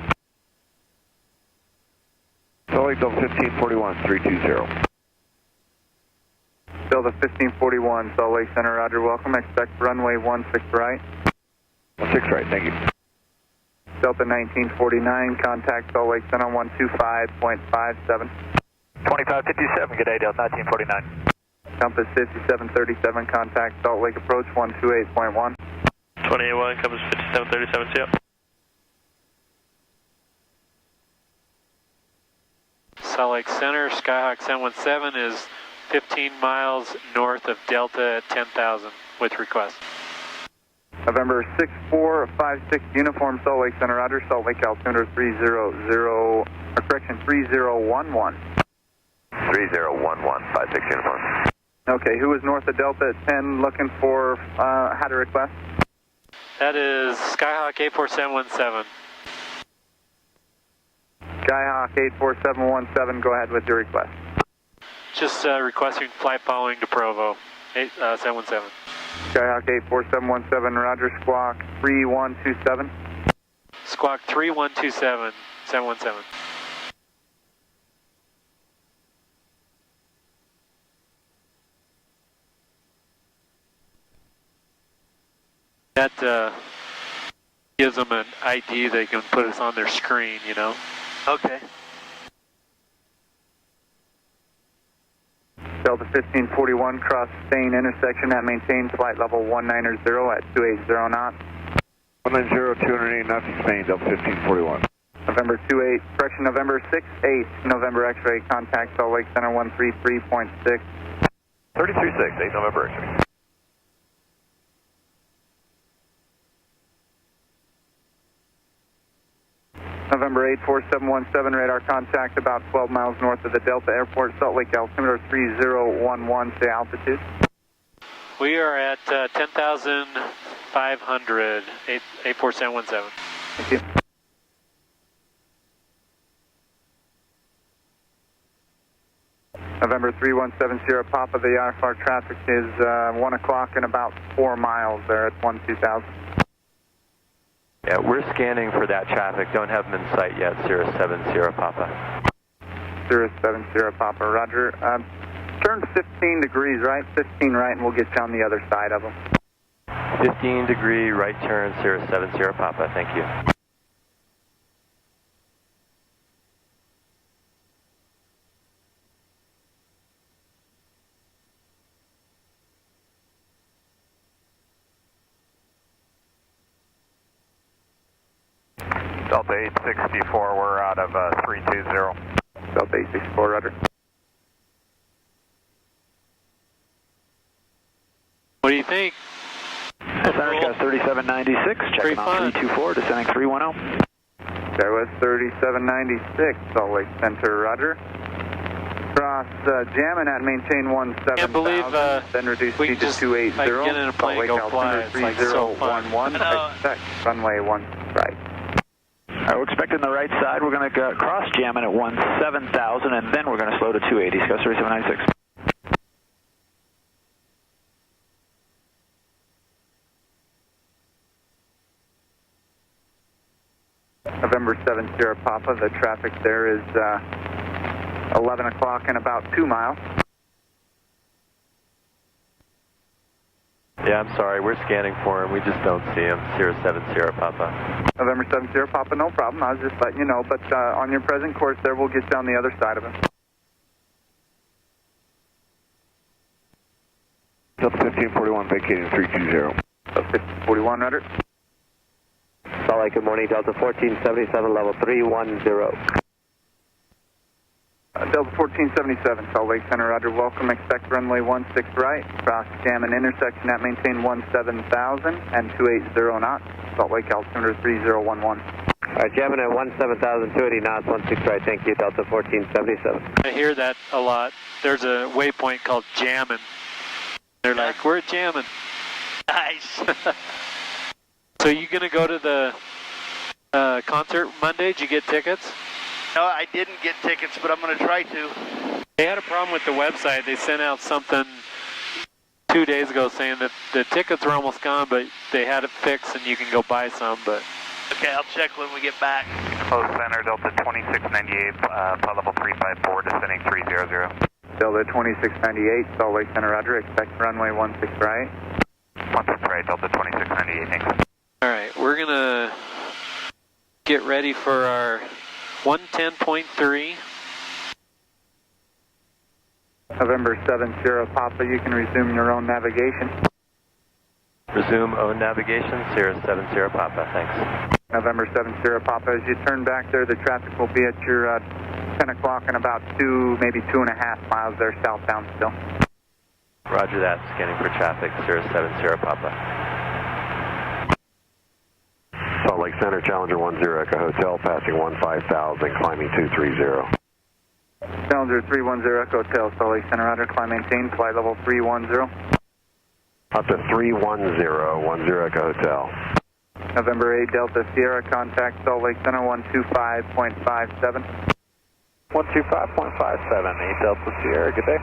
Salt Lake Delta 1541, 320. Delta 1541, Salt Lake Center, roger, welcome. Expect runway 16 right. 16 right, thank you. Delta 1949, contact Salt Lake Center on 125.57. 2557, good day, Delta 1949. Compass 5737, contact Salt Lake approach 128.1. 281, Compass 5737, see ya. Salt Lake Center, Skyhawk 717 is 15 miles north of Delta at 10,000 with request. November 6456, uniform Salt Lake Center, roger, Salt Lake altimeter 3011. 3011, 56 uniform. Okay, who is north of Delta at 10 looking for, had a request? That is Skyhawk 84717. Skyhawk 84717, go ahead with your request. Just requesting flight following to Provo, 717. Skyhawk 84717, roger, squawk 3127. Squawk 3127, 717. That gives them an ID they can put us on their screen, you know? Okay. Delta 1541, cross Spain intersection at maintain flight level 190 at 280 knots. 190, 280 knots in Spain, Delta 1541. November 28, correction, November 68, November X-ray, contact Salt Lake Center 133.6. 336, 8 November X-ray. November 84717, radar contact about 12 miles north of the Delta Airport, Salt Lake altimeter 3011, say altitude. We are at 10,500, 84717. Thank you. November 3170, Papa, the IFR traffic is 1 o'clock and about 4 miles there at 12,000. Yeah, we're scanning for that traffic. Don't have them in sight yet. 070 Papa. 070 Papa, roger. Turn 15 degrees right, 15 right, and we'll get you on the other side of them. 15 degree right turn, 070 Papa. Thank you. Delta 864, we're out of 320. Delta 864, roger. What do you think? Center got 3796, checking on 324, descending 310. There was 3796, Salt Lake Center, roger. Cross jamming at maintain 17,000. Can't believe then reduce we speed to just 280. like, get in a plane and go fly. It's like so fun. 3011, expect runway 1 right. We're expecting the right side. We're going to cross jamming at 17,000, and then we're going to slow to 280. Go 3796. November 7 Sierra Papa, the traffic there is 11 o'clock and about 2 miles. Yeah, I'm sorry. We're scanning for him. We just don't see him. Sierra 7 Sierra Papa. November 7 Sierra Papa, no problem. I was just letting you know. But on your present course there, we'll get you on the other side of him. Delta 1541, vacating 320. Delta 1541, Rudder. Salt Lake, good morning. Delta 1477, level 310. Delta 1477, Salt Lake Center, Roger, welcome. Expect runway 16 right. Cross Gammon intersection at maintain 17,000 and 280 knots. Salt Lake altimeter 3011. All right, jamming at 17,000, 280 knots, 16 right. Thank you, Delta 1477. I hear that a lot. There's a waypoint called Jammin'. They're like, we're jamming. Nice. So you going to go to the concert Monday? Did you get tickets? No, I didn't get tickets, but I'm going to try to. They had a problem with the website. They sent out something 2 days ago saying that the tickets were almost gone, but they had it fixed and you can go buy some. But okay, I'll check when we get back. Close center, Delta 2698, flight level 354, descending 300. Delta 2698, Salt Lake Center, Roger. Expect runway 16 right. 16 right, Delta 2698, thanks. All right, we're going to get ready for our 110.3. November 7 Sierra Papa, you can resume your own navigation. Resume own navigation, Sierra 7 Sierra Papa, thanks. November 7 Sierra Papa, as you turn back there, the traffic will be at your 10 o'clock and about 2, maybe 2.5 miles there southbound still. Roger that, scanning for traffic, Sierra 7 Sierra Papa. Salt Lake Center, Challenger 10 Echo Hotel, passing 15,000, climbing 230. Challenger 310 Echo Hotel, Salt Lake Center, Roger, climb maintain, flight level 310. Up to 310, 10 Echo Hotel. November 8 Delta Sierra, contact Salt Lake Center 125.57. 125.57, 8 Delta Sierra, good day.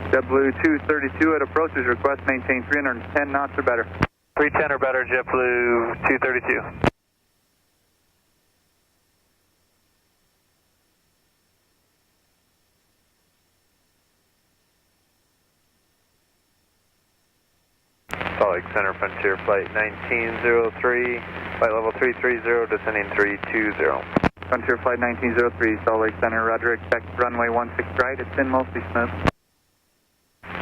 JetBlue 232 at approaches, request maintain 310 knots or better. 310 or better, JetBlue 232. Salt Lake Center, Frontier Flight 1903, flight level 330, descending 320. Frontier Flight 1903, Salt Lake Center, Roger, expect runway 16 right, it's been mostly smooth.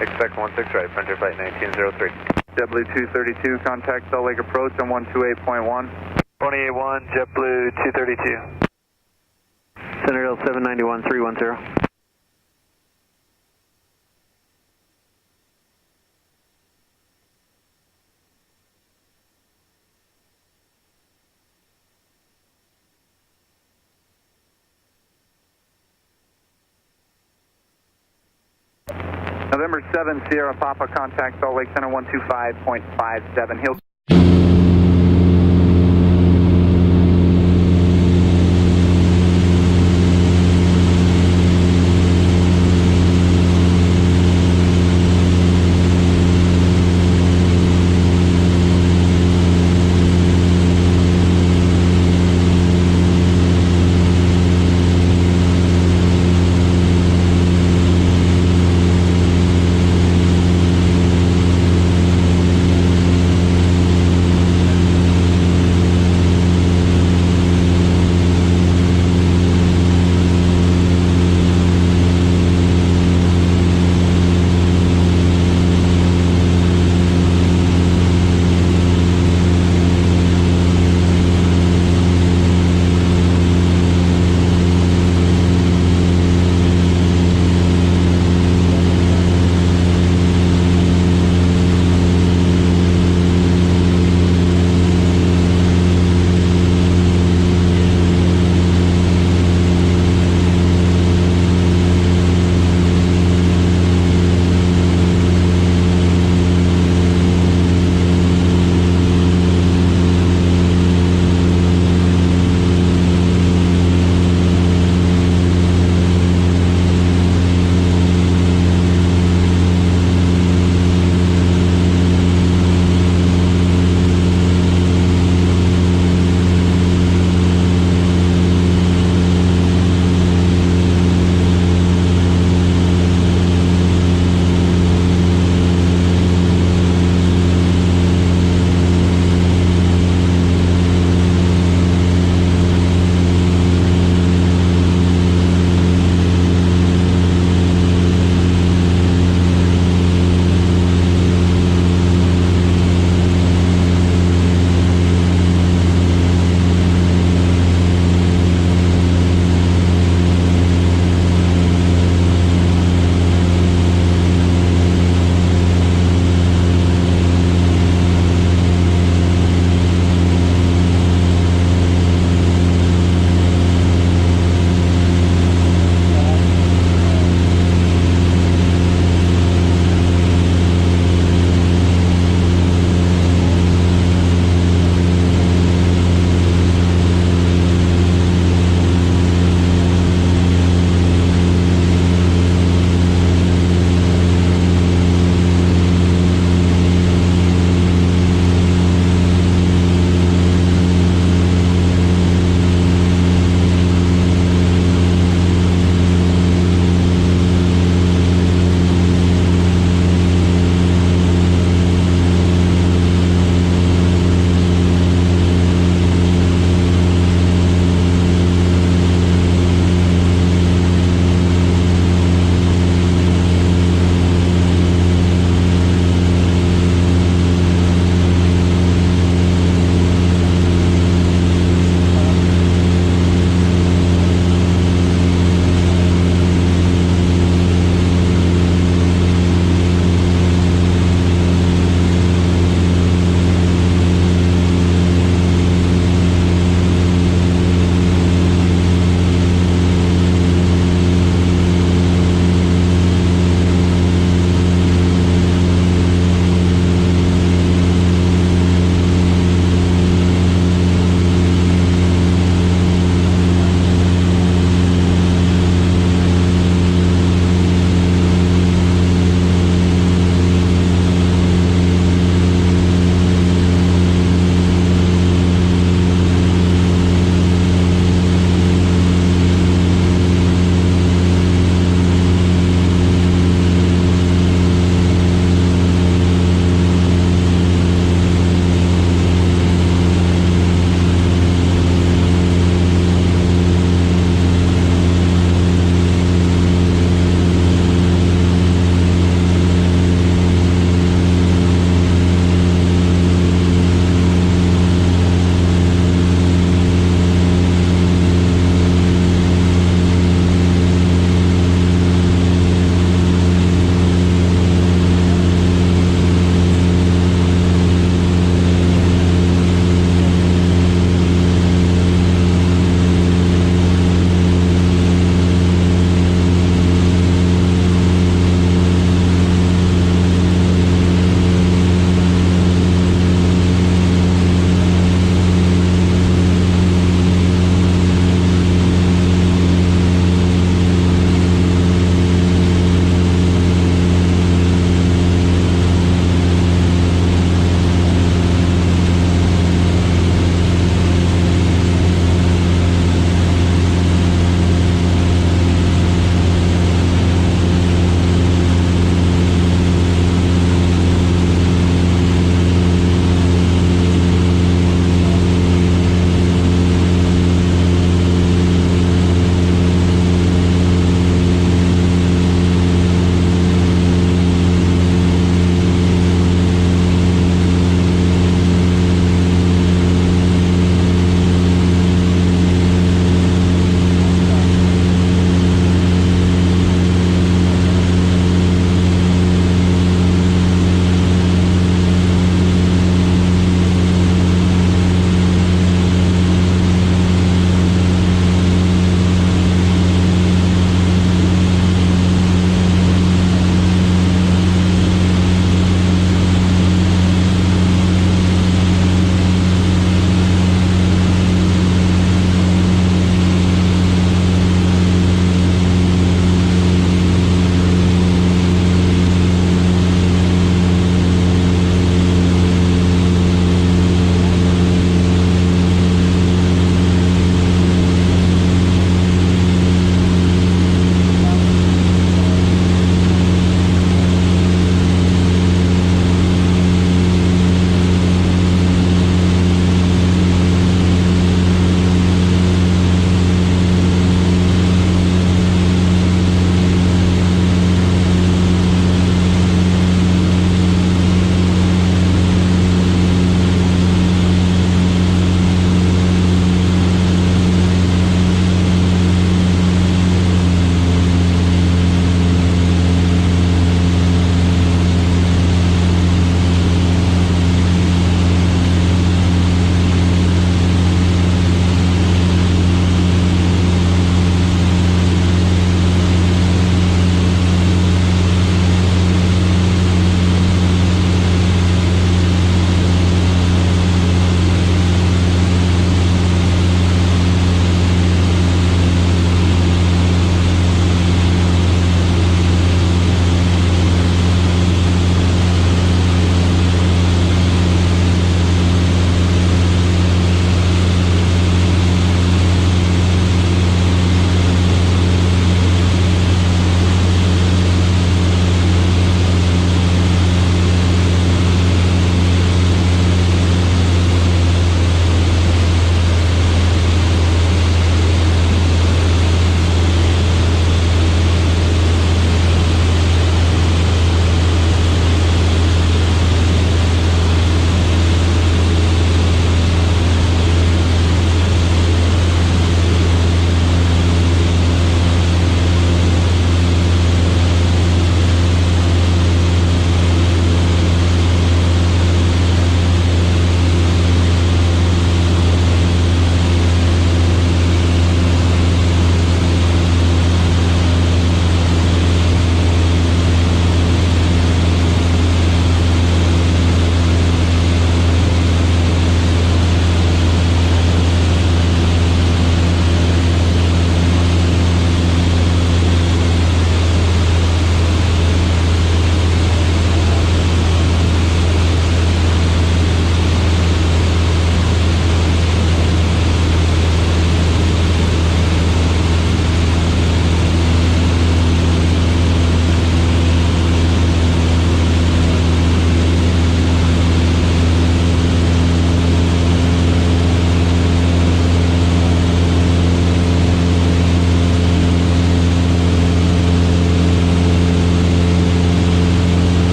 Expect 16 right, Frontier Flight 1903. JetBlue 232, contact Salt Lake approach on 128.1. 28.1, JetBlue 232. Center 791, 310. November 7 Sierra Papa, contact Salt Lake Center 125.57. He'll